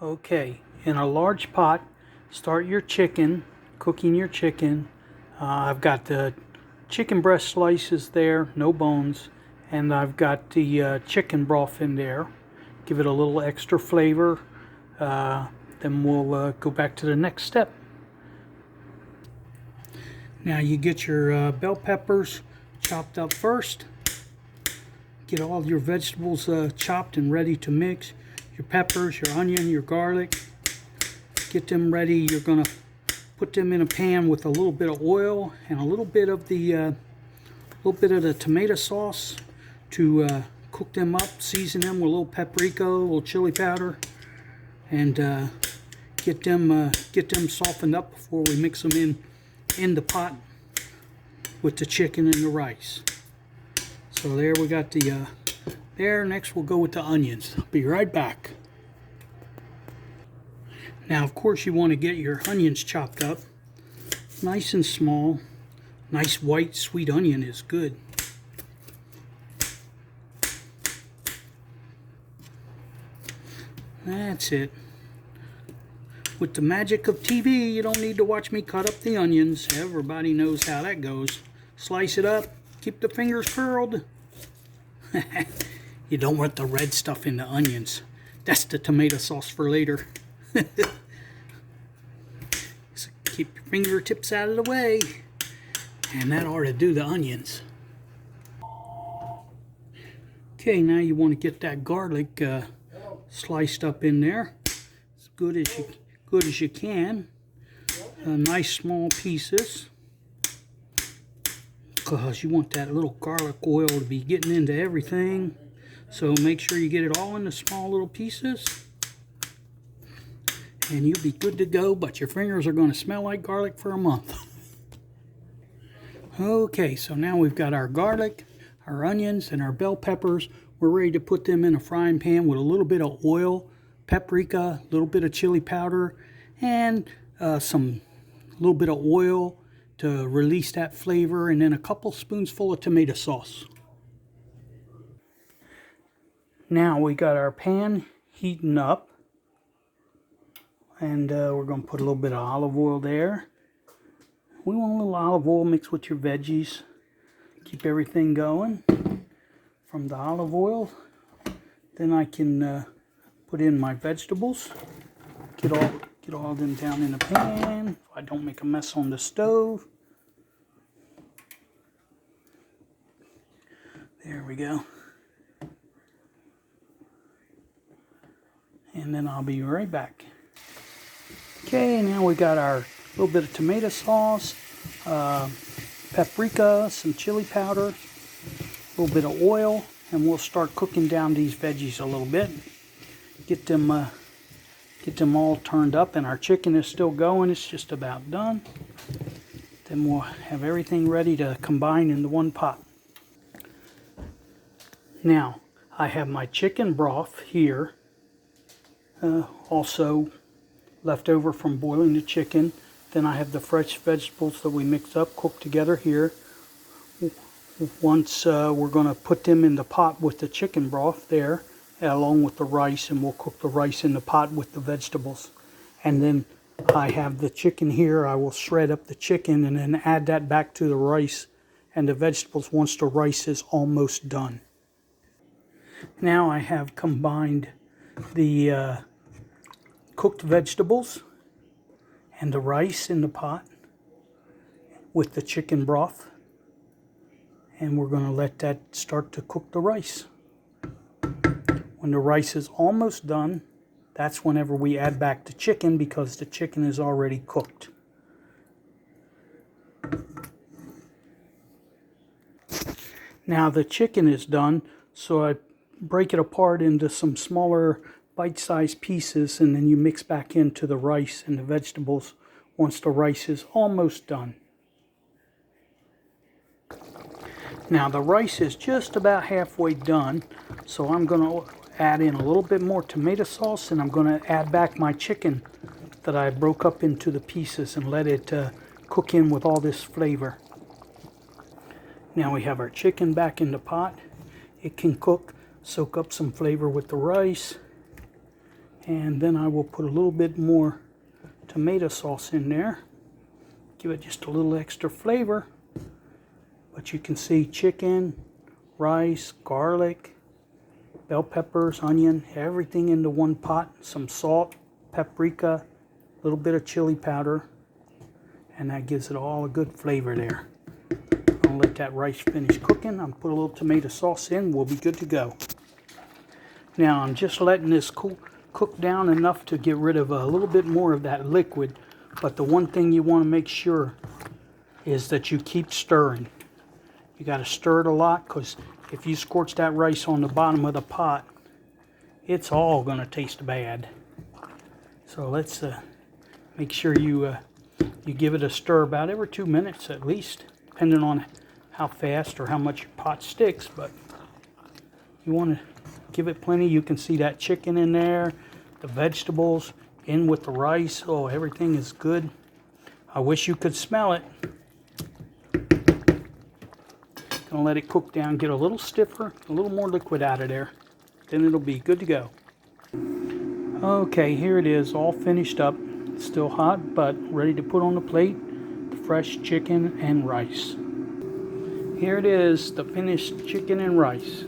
Okay, in a large pot, start your chicken, cooking your chicken. I've got the chicken breast slices there, no bones, and I've got the chicken broth in there. Give it a little extra flavor. Then we'll go back to the next step. Now you get your bell peppers chopped up first. Get all your vegetables chopped and ready to mix. Your peppers, your onion, your garlic. Get them ready. You're going to put them in a pan with a little bit of oil and a little bit of the tomato sauce to cook them up. Season them with a little paprika, a little chili powder, and get them softened up before we mix them in the pot with the chicken and the rice. So there we got the there. Next we'll go with the onions. I'll be right back. Now of course you want to get your onions chopped up nice and small. Nice white sweet onion is good. That's it. With the magic of TV, you don't need to watch me cut up the onions. Everybody knows how that goes. Slice it up, keep the fingers curled. You don't want the red stuff in the onions. That's the tomato sauce for later. So keep your fingertips out of the way. And that ought to do the onions. Okay, now you want to get that garlic sliced up in there. As good as you can. Nice small pieces. Because you want that little garlic oil to be getting into everything. So make sure you get it all into small little pieces. And you'll be good to go, but your fingers are going to smell like garlic for a month. Okay, so now we've got our garlic, our onions, and our bell peppers. We're ready to put them in a frying pan with a little bit of oil, paprika, a little bit of chili powder, and a little bit of oil to release that flavor, and then a couple spoonsful of tomato sauce. Now we got our pan heating up, and we're going to put a little bit of olive oil there. We want a little olive oil mixed with your veggies. Keep everything going from the olive oil. Then I can put in my vegetables. Get all of them down in the pan so I don't make a mess on the stove. There we go. And then I'll be right back. Okay, now we got our little bit of tomato sauce, paprika, some chili powder, a little bit of oil, and we'll start cooking down these veggies a little bit. Get them all turned up, and our chicken is still going. It's just about done. Then we'll have everything ready to combine into one pot. Now, I have my chicken broth here, also left over from boiling the chicken. Then I have the fresh vegetables that we mixed up, cooked together here. Once we're going to put them in the pot with the chicken broth there, along with the rice, and we'll cook the rice in the pot with the vegetables. And then I have the chicken here. I will shred up the chicken and then add that back to the rice and the vegetables once the rice is almost done. Now I have combined the cooked vegetables and the rice in the pot with the chicken broth, and we're going to let that start to cook the rice. When the rice is almost done, that's whenever we add back the chicken, because the chicken is already cooked. Now the chicken is done, so I break it apart into some smaller bite-sized pieces, and then you mix back into the rice and the vegetables once the rice is almost done. Now the rice is just about halfway done, so I'm going to add in a little bit more tomato sauce, and I'm going to add back my chicken that I broke up into the pieces and let it cook in with all this flavor. Now we have our chicken back in the pot. It can cook, soak up some flavor with the rice, And then I will put a little bit more tomato sauce in there. Give it just a little extra flavor. But you can see chicken, rice, garlic, bell peppers, onion, everything into one pot. Some salt, paprika, a little bit of chili powder. And that gives it all a good flavor there. I'll let that rice finish cooking. I'll put a little tomato sauce in. We'll be good to go. Now I'm just letting this cook down enough to get rid of a little bit more of that liquid. But the one thing you want to make sure is that you keep stirring. You got to stir it a lot, because if you scorch that rice on the bottom of the pot, it's all going to taste bad. So let's make sure you give it a stir about every 2 minutes at least, depending on how fast or how much your pot sticks. But you want to give it plenty. You can see that chicken in there, the vegetables in with the rice. Oh, everything is good. I wish you could smell it. Gonna let it cook down, get a little stiffer, a little more liquid out of there. Then it'll be good to go. Okay, here it is, all finished up. It's still hot, but ready to put on the plate. The fresh chicken and rice. Here it is, the finished chicken and rice.